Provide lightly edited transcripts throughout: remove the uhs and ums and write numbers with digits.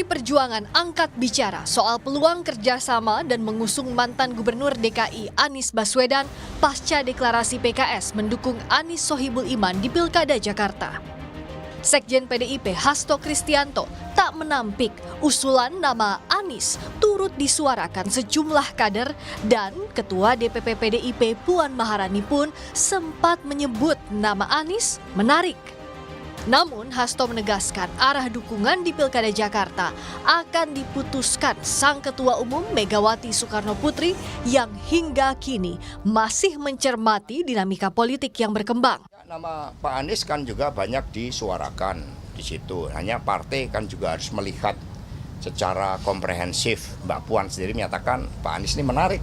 PDI Perjuangan angkat bicara soal peluang kerjasama dan mengusung mantan Gubernur DKI Anies Baswedan pasca deklarasi PKS mendukung Anies Sohibul Iman di Pilkada Jakarta. Sekjen PDIP Hasto Kristianto tak menampik usulan nama Anies turut disuarakan sejumlah kader dan Ketua DPP PDIP Puan Maharani pun sempat menyebut nama Anies menarik. Namun Hasto menegaskan arah dukungan di Pilkada Jakarta akan diputuskan Sang Ketua Umum Megawati Soekarno Putri yang hingga kini masih mencermati dinamika politik yang berkembang. Nama Pak Anies kan juga banyak disuarakan di situ. Hanya partai kan juga harus melihat secara komprehensif. Mbak Puan sendiri menyatakan Pak Anies ini menarik.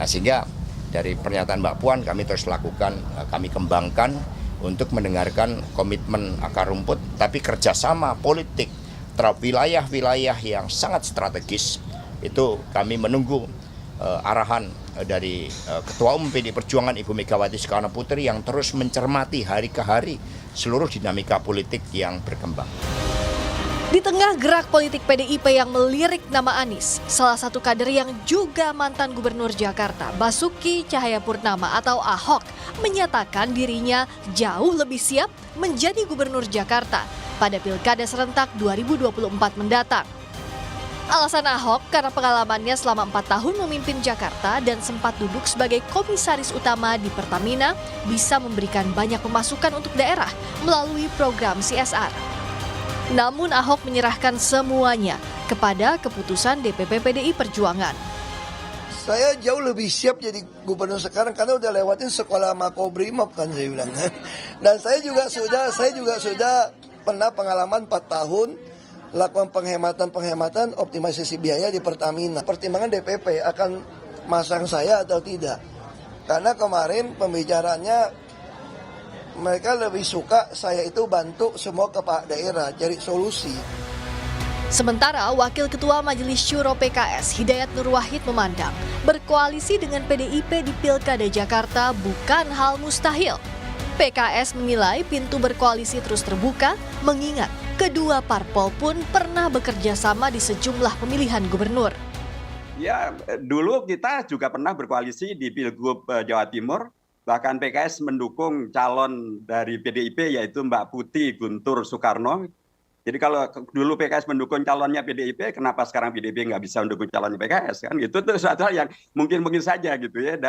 Nah, sehingga dari pernyataan Mbak Puan kami terus lakukan, kami kembangkan untuk mendengarkan komitmen akar rumput, tapi kerjasama politik terhadap wilayah-wilayah yang sangat strategis itu kami menunggu arahan dari Ketua Umum PDI Perjuangan Ibu Megawati Soekarno Putri yang terus mencermati hari ke hari seluruh dinamika politik yang berkembang. Di tengah gerak politik PDIP yang melirik nama Anies, salah satu kader yang juga mantan Gubernur Jakarta, Basuki Cahayapurnama atau Ahok, menyatakan dirinya jauh lebih siap menjadi Gubernur Jakarta pada Pilkada serentak 2024 mendatang. Alasan Ahok karena pengalamannya selama 4 tahun memimpin Jakarta dan sempat duduk sebagai komisaris utama di Pertamina bisa memberikan banyak pemasukan untuk daerah melalui program CSR. Namun Ahok menyerahkan semuanya kepada keputusan DPP PDI Perjuangan. Saya jauh lebih siap jadi gubernur sekarang karena udah lewatin sekolah Makobrimob kan saya bilang. Dan saya juga sudah pernah pengalaman 4 tahun lakukan penghematan optimalisasi biaya di Pertamina. Pertimbangan DPP akan masang saya atau tidak. Karena kemarin pembicaranya mereka lebih suka saya itu bantu semua kepala daerah cari solusi. Sementara Wakil Ketua Majelis Syuro PKS Hidayat Nur Wahid memandang berkoalisi dengan PDIP di Pilkada Jakarta bukan hal mustahil. PKS menilai pintu berkoalisi terus terbuka mengingat kedua parpol pun pernah bekerja sama di sejumlah pemilihan gubernur. Ya, dulu kita juga pernah berkoalisi di Pilgub Jawa Timur. Bahkan PKS mendukung calon dari PDIP yaitu Mbak Putih Guntur Soekarno. Jadi kalau dulu PKS mendukung calonnya PDIP, kenapa sekarang PDIP nggak bisa mendukung calonnya PKS kan? Itu suatu hal yang mungkin saja gitu ya.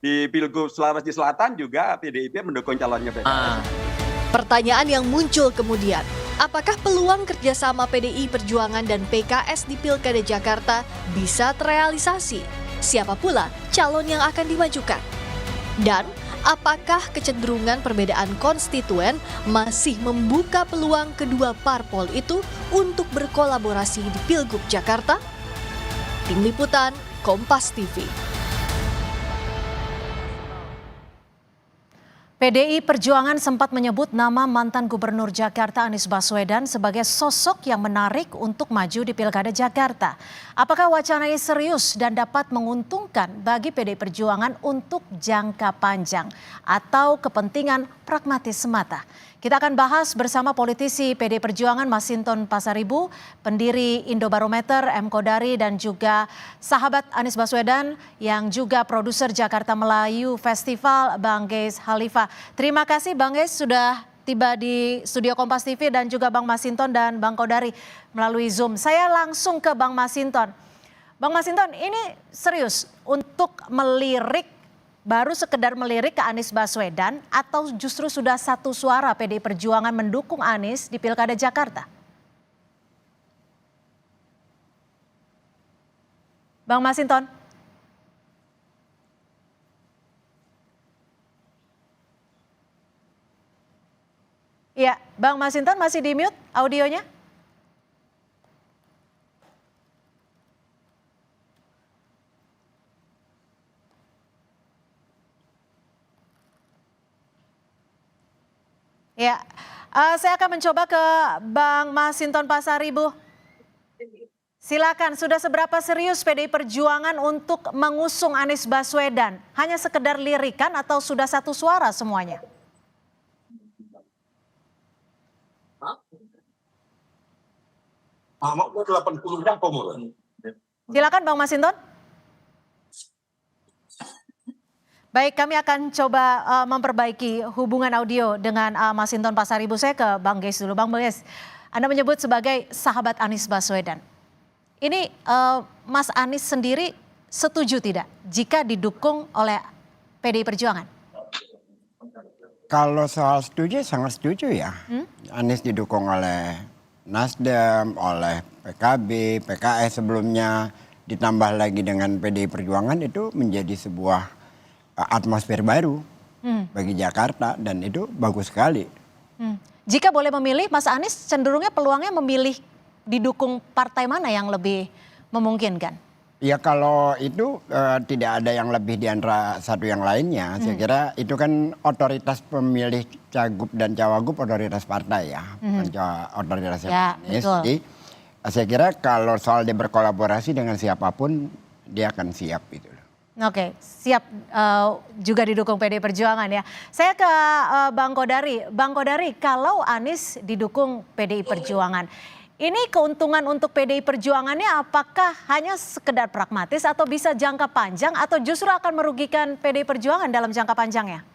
Di Pilgub Sulawesi Selatan juga PDIP mendukung calonnya PKS. Pertanyaan yang muncul kemudian, apakah peluang kerjasama PDI Perjuangan dan PKS di Pilkada Jakarta bisa terrealisasi? Siapa pula calon yang akan dimajukan? Dan apakah kecenderungan perbedaan konstituen masih membuka peluang kedua parpol itu untuk berkolaborasi di Pilgub Jakarta? Tim Liputan, Kompas TV. PDI Perjuangan sempat menyebut nama mantan Gubernur Jakarta Anies Baswedan sebagai sosok yang menarik untuk maju di Pilkada Jakarta. Apakah wacana ini serius dan dapat menguntungkan bagi PDI Perjuangan untuk jangka panjang atau kepentingan pragmatis semata? Kita akan bahas bersama politisi PDI Perjuangan Masinton Pasaribu, pendiri Indobarometer M. Kodari dan juga sahabat Anies Baswedan yang juga produser Jakarta Melayu Festival Bang Geis Halifa. Terima kasih Bang Geis sudah tiba di studio Kompas TV dan juga Bang Masinton dan Bang Kodari melalui Zoom. Saya langsung ke Bang Masinton. Bang Masinton, ini serius untuk melirik baru sekedar melirik ke Anies Baswedan atau justru sudah satu suara PDI Perjuangan mendukung Anies di Pilkada Jakarta? Bang Masinton. Iya, Bang Masinton masih di mute audionya? Ya, saya akan mencoba ke Bang Masinton Pasaribu. Silakan, sudah seberapa serius PDI Perjuangan untuk mengusung Anies Baswedan? Hanya sekedar lirikan atau sudah satu suara semuanya? Ahmad 80 berapa umur? Silakan Bang Masinton. Baik, kami akan coba memperbaiki hubungan audio dengan Masinton Pasaribu. Saya ke Bang Geis dulu. Bang Geis, Anda menyebut sebagai sahabat Anies Baswedan. Ini Mas Anies sendiri setuju tidak jika didukung oleh PDI Perjuangan? Kalau soal setuju, sangat setuju ya. Anies didukung oleh Nasdem, oleh PKB, PKS sebelumnya, ditambah lagi dengan PDI Perjuangan, itu menjadi sebuah atmosfer baru bagi Jakarta, dan itu bagus sekali. Jika boleh memilih, Mas Anies cenderungnya peluangnya memilih didukung partai mana yang lebih memungkinkan? Ya kalau itu tidak ada yang lebih di antara satu yang lainnya. Saya kira itu kan otoritas pemilih cagup dan cawagup, otoritas partai ya, bukan otoritas Ya, Anies. betul. Jadi saya kira kalau soal dia berkolaborasi dengan siapapun, dia akan siap gitu. Oke, siap juga didukung PDI Perjuangan ya. Saya ke Bang Kodari. Bang Kodari, kalau Anies didukung PDI Perjuangan, ini keuntungan untuk PDI Perjuangannya apakah hanya sekedar pragmatis atau bisa jangka panjang atau justru akan merugikan PDI Perjuangan dalam jangka panjangnya?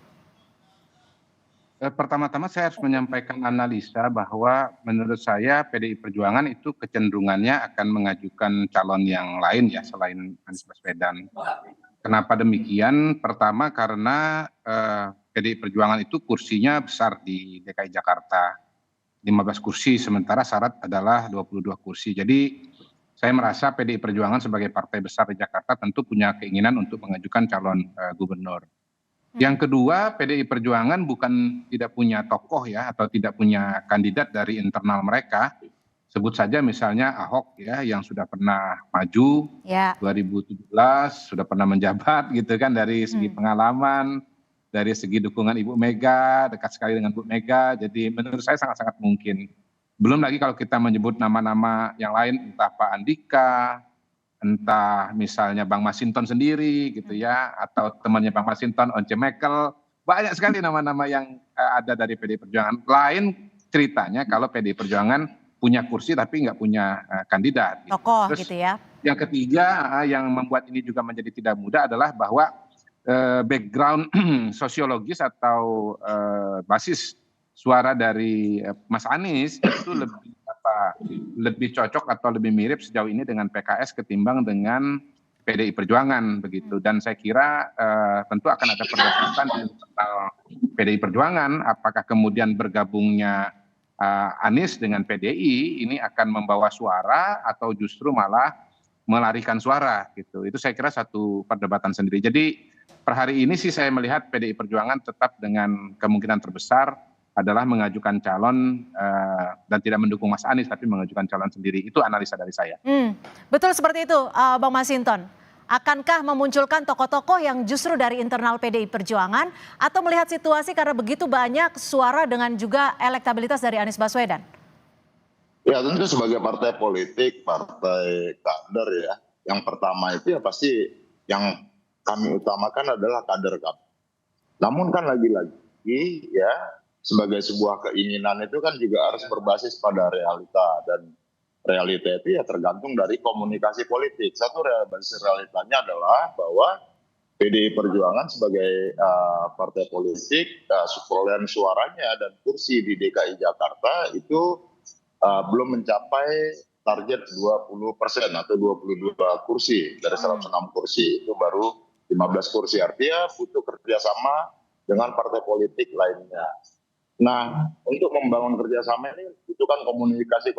Pertama-tama saya harus menyampaikan analisa bahwa menurut saya PDI Perjuangan itu kecenderungannya akan mengajukan calon yang lain ya selain Anies Baswedan. Kenapa demikian? Pertama karena PDI Perjuangan itu kursinya besar di DKI Jakarta, 15 kursi, sementara syarat adalah 22 kursi. Jadi saya merasa PDI Perjuangan sebagai partai besar di Jakarta tentu punya keinginan untuk mengajukan calon gubernur. Yang kedua, PDI Perjuangan bukan tidak punya tokoh ya, atau tidak punya kandidat dari internal mereka. Sebut saja misalnya Ahok ya, yang sudah pernah maju 2017, sudah pernah menjabat gitu kan, dari segi pengalaman, dari segi dukungan Ibu Mega, dekat sekali dengan Bu Mega. Jadi menurut saya sangat-sangat mungkin. Belum lagi kalau kita menyebut nama-nama yang lain, entah Pak Andika, entah misalnya Bang Masinton sendiri gitu ya, atau temannya Bang Masinton, Once Mekel. Banyak sekali nama-nama yang ada dari PDI Perjuangan. Lain ceritanya kalau PDI Perjuangan punya kursi tapi nggak punya kandidat. Tokoh Terus, gitu ya. yang ketiga yang membuat ini juga menjadi tidak mudah adalah bahwa background sosiologis atau basis suara dari Mas Anies itu lebih cocok atau lebih mirip sejauh ini dengan PKS ketimbang dengan PDI Perjuangan begitu. Dan saya kira tentu akan ada perdebatan di internal PDI Perjuangan apakah kemudian bergabungnya Anies dengan PDI ini akan membawa suara atau justru malah melarikan suara gitu. Itu saya kira satu perdebatan sendiri. Jadi per hari ini sih saya melihat PDI Perjuangan tetap dengan kemungkinan terbesar adalah mengajukan calon dan tidak mendukung Mas Anies tapi mengajukan calon sendiri. Itu analisa dari saya. Betul seperti itu Bang Masinton. Akankah memunculkan tokoh-tokoh yang justru dari internal PDI Perjuangan atau melihat situasi karena begitu banyak suara dengan juga elektabilitas dari Anies Baswedan? Ya tentu sebagai partai politik, partai kader ya. Yang pertama itu ya pasti yang kami utamakan adalah kader kami. Namun kan lagi-lagi ya sebagai sebuah keinginan itu kan juga harus berbasis pada realita, dan realita itu ya tergantung dari komunikasi politik. Satu basis realitanya adalah bahwa PDI Perjuangan sebagai partai politik perolehan suaranya dan kursi di DKI Jakarta itu belum mencapai target 20% atau 22 kursi dari 106 kursi. Itu baru 15 kursi, artinya butuh kerjasama dengan partai politik lainnya. Nah, untuk membangun kerjasama ini butuhkan komunikasi.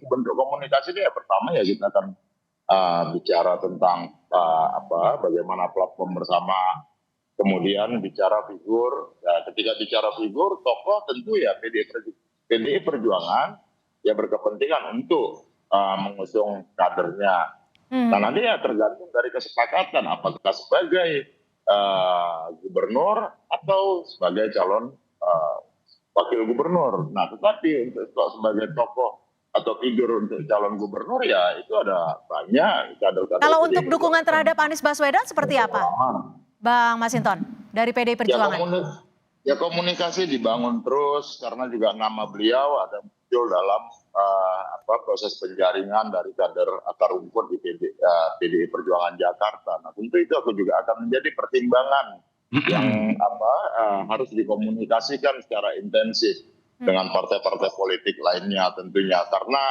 Bentuk komunikasi ini ya pertama ya kita akan bicara tentang bagaimana platform bersama, kemudian bicara figur. Nah, ketika bicara figur, tokoh tentu ya PDI Perjuangan ya berkepentingan untuk mengusung kadernya. Nah nanti ya tergantung dari kesepakatan apakah sebagai gubernur atau sebagai calon wakil gubernur. Nah tetapi untuk sebagai tokoh atau figur untuk calon gubernur ya itu ada banyak kader-kader. Kalau untuk dukungan terhadap Anies Baswedan seperti apa, Bang Masinton dari PDI Perjuangan? Ya komunikasi dibangun terus karena juga nama beliau ada muncul dalam proses penjaringan dari kader akar rumput di PDI Perjuangan Jakarta. Nah, tentu itu aku juga akan menjadi pertimbangan yang harus dikomunikasikan secara intensif dengan partai-partai politik lainnya tentunya. Karena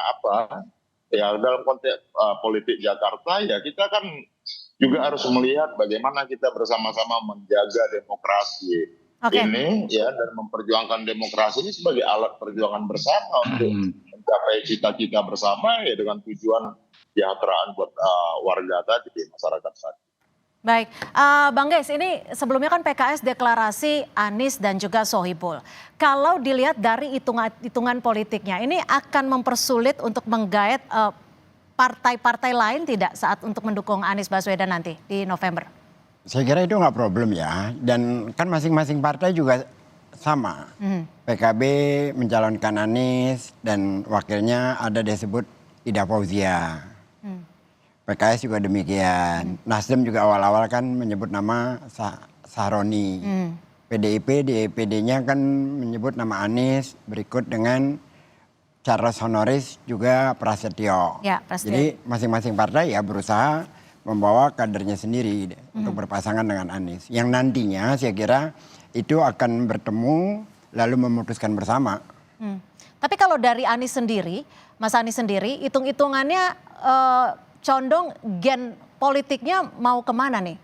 ya dalam konteks politik Jakarta ya kita kan juga harus melihat bagaimana kita bersama-sama menjaga demokrasi ini ya, dan memperjuangkan demokrasi ini sebagai alat perjuangan bersama untuk mencapai cita-cita bersama ya, dengan tujuan kesejahteraan buat warga tadi, masyarakat tadi. Baik, Bang Geis, ini sebelumnya kan PKS deklarasi Anies dan juga Sohibul. Kalau dilihat dari hitungan politiknya, ini akan mempersulit untuk menggait partai-partai lain tidak saat untuk mendukung Anies Baswedan nanti di November? Saya kira itu nggak problem ya, dan kan masing-masing partai juga sama. PKB mencalonkan Anies dan wakilnya ada disebut Ida Fauzia. PKS juga demikian. Nasdem juga awal-awal kan menyebut nama Sahroni. PDIP, DPD-nya kan menyebut nama Anies, berikut dengan Charles Honoris juga Prasetyo. Ya, Prasetyo. Jadi masing-masing partai ya berusaha membawa kadernya sendiri untuk berpasangan dengan Anies. Yang nantinya saya kira itu akan bertemu lalu memutuskan bersama. Tapi kalau dari Anies sendiri, Mas Anies sendiri, hitung-hitungannya condong gen politiknya mau kemana nih?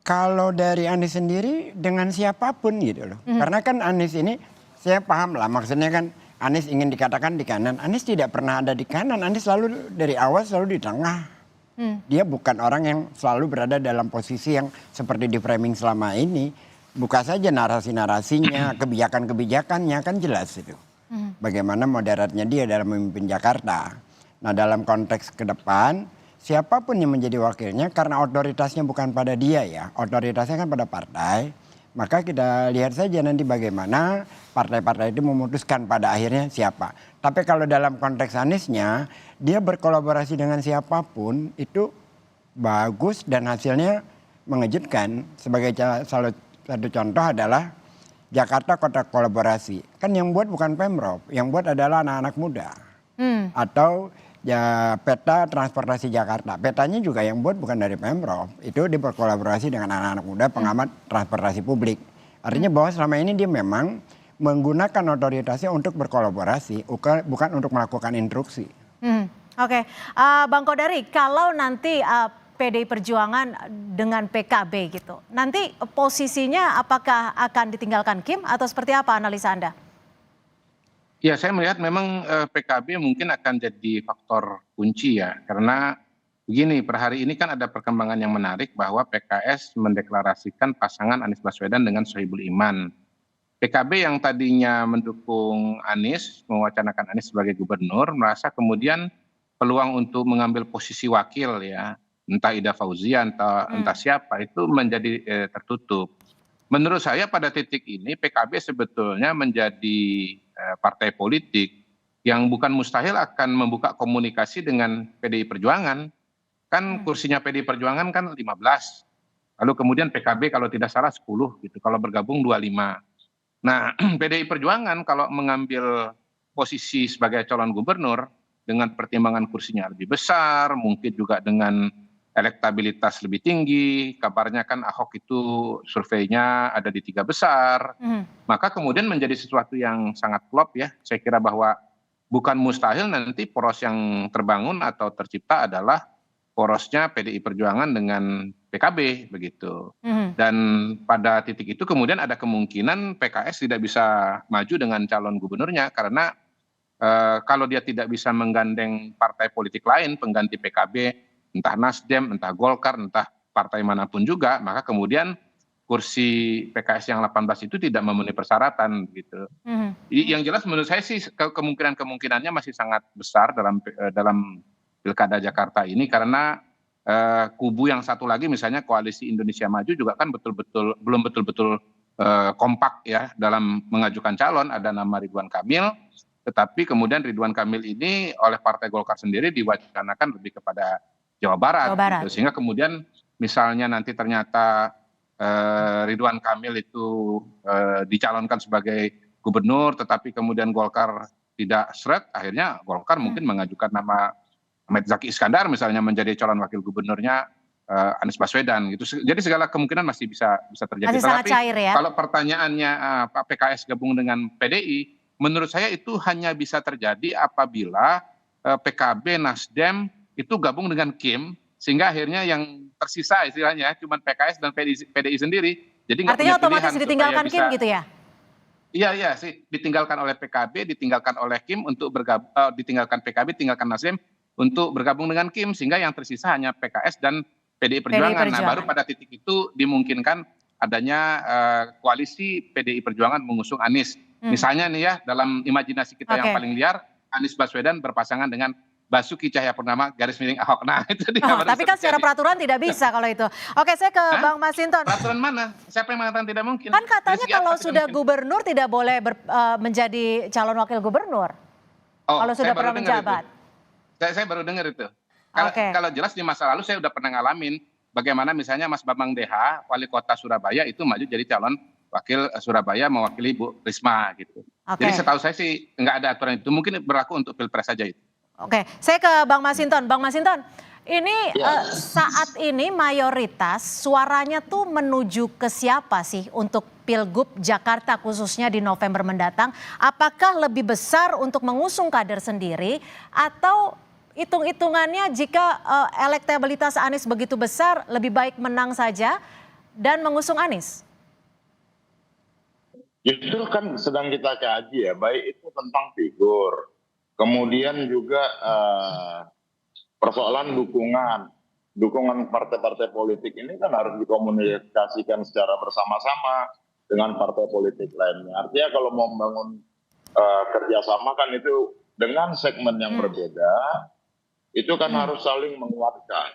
Kalau dari Anies sendiri dengan siapapun gitu loh. Karena kan Anies ini saya paham lah, maksudnya kan Anies ingin dikatakan di kanan. Anies tidak pernah ada di kanan, Anies selalu dari awal selalu di tengah. Dia bukan orang yang selalu berada dalam posisi yang seperti di framing selama ini. Buka saja narasi-narasinya, kebijakan-kebijakannya kan jelas itu. Bagaimana moderatnya dia dalam memimpin Jakarta. Nah, dalam konteks ke depan, siapapun yang menjadi wakilnya, karena otoritasnya bukan pada dia ya, otoritasnya kan pada partai, maka kita lihat saja nanti bagaimana partai-partai itu memutuskan pada akhirnya siapa. Tapi kalau dalam konteks Aniesnya, dia berkolaborasi dengan siapapun itu bagus dan hasilnya mengejutkan. Sebagai salah satu contoh adalah Jakarta Kota Kolaborasi. Kan yang buat bukan Pemprov, yang buat adalah anak-anak muda. Atau ya peta transportasi Jakarta. Petanya juga yang buat bukan dari Pemprov. Itu dia berkolaborasi dengan anak-anak muda pengamat transportasi publik. Artinya bahwa selama ini dia memang menggunakan otoritasnya untuk berkolaborasi, bukan untuk melakukan instruksi. Oke. Bang Kodari, kalau nanti PDI Perjuangan dengan PKB gitu, nanti posisinya apakah akan ditinggalkan Kim atau seperti apa analisa Anda? Ya, saya melihat memang PKB mungkin akan jadi faktor kunci ya, karena begini, per hari ini kan ada perkembangan yang menarik bahwa PKS mendeklarasikan pasangan Anies Baswedan dengan Sohibul Iman. PKB yang tadinya mendukung Anies, mewacanakan Anies sebagai gubernur, merasa kemudian peluang untuk mengambil posisi wakil ya, entah Ida Fauzia, entah siapa, itu menjadi tertutup. Menurut saya pada titik ini PKB sebetulnya menjadi partai politik yang bukan mustahil akan membuka komunikasi dengan PDI Perjuangan. Kan kursinya PDI Perjuangan kan 15. Lalu kemudian PKB kalau tidak salah 10 gitu, kalau bergabung 25. Nah, PDI Perjuangan kalau mengambil posisi sebagai calon gubernur dengan pertimbangan kursinya lebih besar, mungkin juga dengan elektabilitas lebih tinggi, kabarnya kan Ahok itu surveinya ada di 3 besar, maka kemudian menjadi sesuatu yang sangat klop ya. Saya kira bahwa bukan mustahil nanti poros yang terbangun atau tercipta adalah porosnya PDI Perjuangan dengan PKB begitu. Dan pada titik itu kemudian ada kemungkinan PKS tidak bisa maju dengan calon gubernurnya karena kalau dia tidak bisa menggandeng partai politik lain pengganti PKB, entah Nasdem, entah Golkar, entah partai manapun juga, maka kemudian kursi PKS yang 18 itu tidak memenuhi persyaratan gitu. Yang jelas menurut saya sih kemungkinannya masih sangat besar dalam Pilkada Jakarta ini karena kubu yang satu lagi misalnya Koalisi Indonesia Maju juga kan belum betul-betul kompak ya dalam mengajukan calon. Ada nama Ridwan Kamil, tetapi kemudian Ridwan Kamil ini oleh Partai Golkar sendiri diwacanakan lebih kepada Jawa Barat. Gitu. Sehingga kemudian misalnya nanti ternyata Ridwan Kamil itu dicalonkan sebagai gubernur, tetapi kemudian Golkar tidak seret, akhirnya Golkar mungkin mengajukan nama Ahmed Zaki Iskandar misalnya menjadi calon wakil gubernurnya Anies Baswedan gitu. Jadi segala kemungkinan masih bisa terjadi. Masih sangat cair ya. Kalau pertanyaannya Pak PKS gabung dengan PDI, menurut saya itu hanya bisa terjadi apabila PKB, Nasdem itu gabung dengan Kim, sehingga akhirnya yang tersisa istilahnya cuma PKS dan PDI sendiri. Jadi nggak Artinya punya pilihan otomatis ditinggalkan supaya Kim bisa, gitu ya? Iya sih, ditinggalkan oleh PKB, ditinggalkan oleh Kim untuk bergabung, ditinggalkan PKB, tinggalkan Nasdem untuk bergabung dengan Kim, sehingga yang tersisa hanya PKS dan PDI Perjuangan. Nah, baru pada titik itu dimungkinkan adanya koalisi PDI Perjuangan mengusung Anies. Misalnya nih ya, dalam imajinasi kita yang paling liar, Anies Baswedan berpasangan dengan Basuki Cahayapurnama _ Ahok. Nah, itu dia. Tapi kan secara peraturan tidak bisa kalau itu. Oke, saya ke Bang Masinton. Peraturan mana? Siapa yang mengatakan tidak mungkin? Kan katanya kalau sudah gubernur tidak boleh menjadi calon wakil gubernur. Kalau sudah pernah menjabat. Saya baru dengar itu. Kalau jelas di masa lalu saya sudah pernah ngalamin bagaimana misalnya Mas Bambang Deha, wali kota Surabaya itu maju jadi calon wakil Surabaya mewakili Bu Risma gitu. Jadi setahu saya sih nggak ada aturan itu. Mungkin berlaku untuk pilpres saja itu. Oke, saya ke Bang Masinton. Bang Masinton, ini saat ini mayoritas suaranya tuh menuju ke siapa sih untuk Pilgub Jakarta khususnya di November mendatang? Apakah lebih besar untuk mengusung kader sendiri atau hitung-hitungannya jika elektabilitas Anies begitu besar lebih baik menang saja dan mengusung Anies? Justru kan sedang kita kaji ya, baik itu tentang figur, kemudian juga persoalan dukungan partai-partai politik ini kan harus dikomunikasikan secara bersama-sama dengan partai politik lainnya. Artinya kalau mau membangun kerjasama kan itu dengan segmen yang berbeda, itu kan harus saling menguatkan,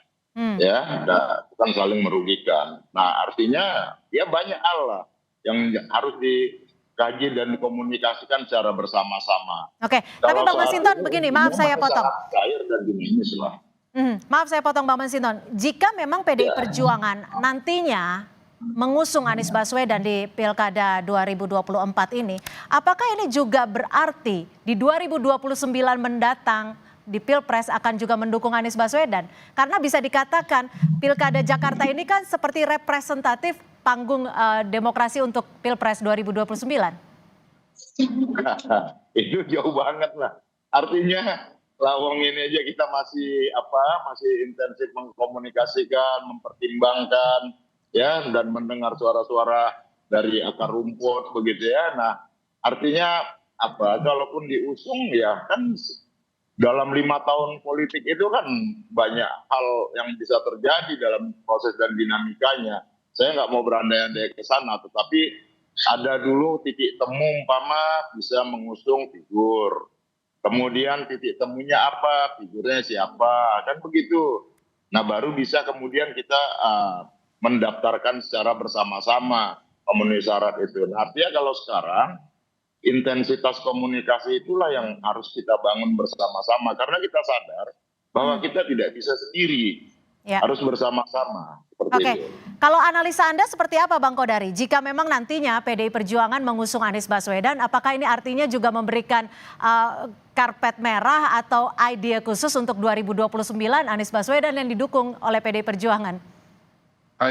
ya, bukan saling merugikan. Nah, artinya ya banyak hal lah yang harus dikaji dan dikomunikasikan secara bersama-sama. Oke, tapi Bang Masinton begini, maaf saya potong. Cair dan dinamis lah. Maaf saya potong Bang Masinton. Jika memang PDI Perjuangan nantinya mengusung Anies Baswedan di Pilkada 2024 ini, apakah ini juga berarti di 2029 mendatang di Pilpres akan juga mendukung Anies Baswedan? Karena bisa dikatakan Pilkada Jakarta ini kan seperti representatif panggung demokrasi untuk Pilpres 2029. Itu jauh banget lah. Artinya lawang ini aja kita masih intensif mengkomunikasikan, mempertimbangkan ya, dan mendengar suara-suara dari akar rumput begitu ya. Nah, artinya kalaupun diusung ya kan dalam 5 tahun politik itu kan banyak hal yang bisa terjadi dalam proses dan dinamikanya. Saya nggak mau berandai-andai ke sana, tetapi ada dulu titik temu umpama bisa mengusung figur. Kemudian titik temunya apa, figurnya siapa, kan begitu. Nah, baru bisa kemudian kita mendaftarkan secara bersama-sama memenuhi syarat itu. Nah, artinya kalau sekarang intensitas komunikasi itulah yang harus kita bangun bersama-sama, karena kita sadar bahwa kita tidak bisa sendiri, harus bersama-sama. Oke, kalau analisa Anda seperti apa Bang Kodari? Jika memang nantinya PDI Perjuangan mengusung Anies Baswedan, apakah ini artinya juga memberikan karpet merah atau idea khusus untuk 2029 Anies Baswedan yang didukung oleh PDI Perjuangan?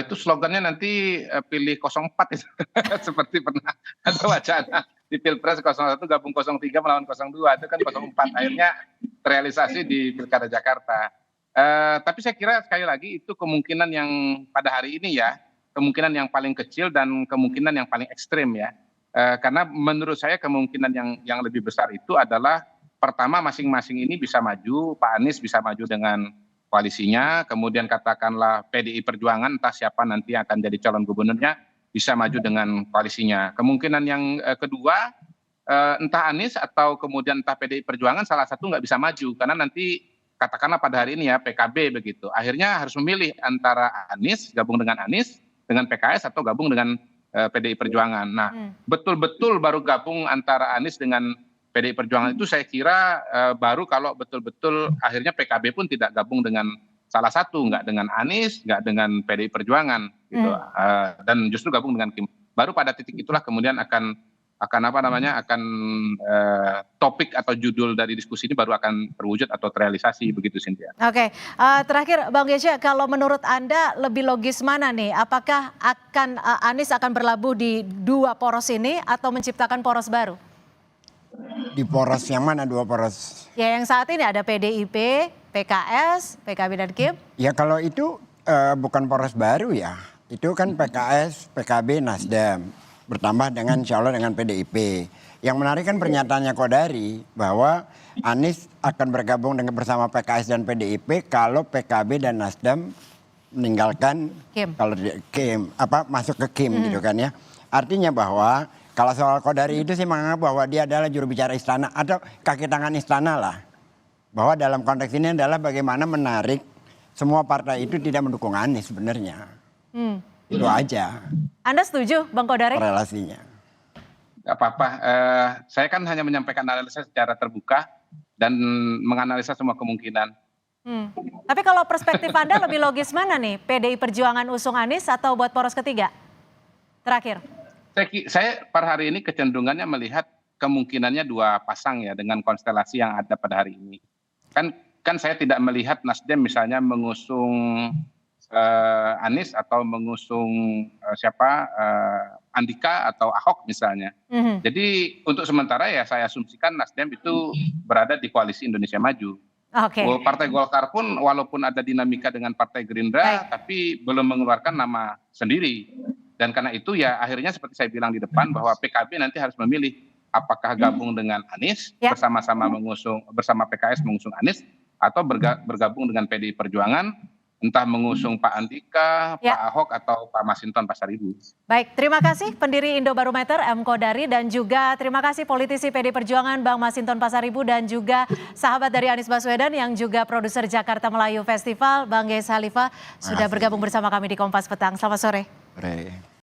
Itu slogannya nanti pilih 04 itu. Seperti pernah ada wacana di Pilpres 01 gabung 03 melawan 02, itu kan 04 akhirnya terrealisasi di Pilkada Jakarta. Tapi saya kira sekali lagi itu kemungkinan yang pada hari ini ya, kemungkinan yang paling kecil dan kemungkinan yang paling ekstrim ya. Karena menurut saya kemungkinan yang lebih besar itu adalah pertama masing-masing ini bisa maju, Pak Anies bisa maju dengan koalisinya, kemudian katakanlah PDI Perjuangan entah siapa nanti akan jadi calon gubernurnya bisa maju dengan koalisinya. Kemungkinan yang kedua entah Anies atau kemudian entah PDI Perjuangan salah satu nggak bisa maju karena nanti katakanlah pada hari ini ya PKB begitu. Akhirnya harus memilih antara Anies, gabung dengan Anies, dengan PKS atau gabung dengan PDI Perjuangan. Nah, betul-betul baru gabung antara Anies dengan PDI Perjuangan itu saya kira baru kalau betul-betul akhirnya PKB pun tidak gabung dengan salah satu, nggak dengan Anies, nggak dengan PDI Perjuangan gitu. Dan justru gabung dengan Kim. Baru pada titik itulah kemudian akan akan topik atau judul dari diskusi ini baru akan terwujud atau terrealisasi begitu, Cynthia. Oke, terakhir Bang Gesya, kalau menurut Anda lebih logis mana nih? Apakah Anies akan berlabuh di dua poros ini atau menciptakan poros baru? Di poros yang mana, dua poros? Ya, yang saat ini ada PDIP, PKS, PKB dan KIM. Ya kalau itu bukan poros baru ya. Itu kan PKS, PKB, Nasdem. Bertambah dengan insya Allah dengan PDIP. Yang menarik kan pernyataannya Kodari bahwa Anies akan bergabung dengan bersama PKS dan PDIP kalau PKB dan Nasdem meninggalkan KIM. Kalau KIM masuk ke KIM gitu kan ya. Artinya bahwa kalau soal Kodari itu sih menganggap bahwa dia adalah juru bicara istana atau kaki tangan istana lah. Bahwa dalam konteks ini adalah bagaimana menarik semua partai itu tidak mendukung Anies sebenarnya. Itu aja. Anda setuju, Bang Kodari? Relasinya. Gak apa-apa, saya kan hanya menyampaikan analisa secara terbuka dan menganalisa semua kemungkinan. Tapi kalau perspektif Anda lebih logis mana nih? PDI Perjuangan usung Anies atau buat poros ketiga? Terakhir. Saya per hari ini kecenderungannya melihat kemungkinannya dua pasang ya dengan konstelasi yang ada pada hari ini. Kan saya tidak melihat Nasdem misalnya mengusung Anies atau mengusung Andika atau Ahok misalnya. Jadi untuk sementara ya saya asumsikan Nasdem itu berada di koalisi Indonesia Maju. Oke. Partai Golkar pun walaupun ada dinamika dengan Partai Gerindra, tapi belum mengeluarkan nama sendiri. Dan karena itu ya akhirnya seperti saya bilang di depan bahwa PKB nanti harus memilih apakah gabung dengan Anies bersama-sama bersama PKS mengusung Anies atau bergabung dengan PDI Perjuangan. Entah mengusung Pak Andika, Pak Ahok, atau Pak Masinton Pasaribu. Baik, terima kasih pendiri Indobarometer M. Kodari dan juga terima kasih politisi PD Perjuangan Bang Masinton Pasaribu dan juga sahabat dari Anies Baswedan yang juga produser Jakarta Melayu Festival Bang Ges Halifa sudah bergabung bersama kami di Kompas Petang. Selamat sore.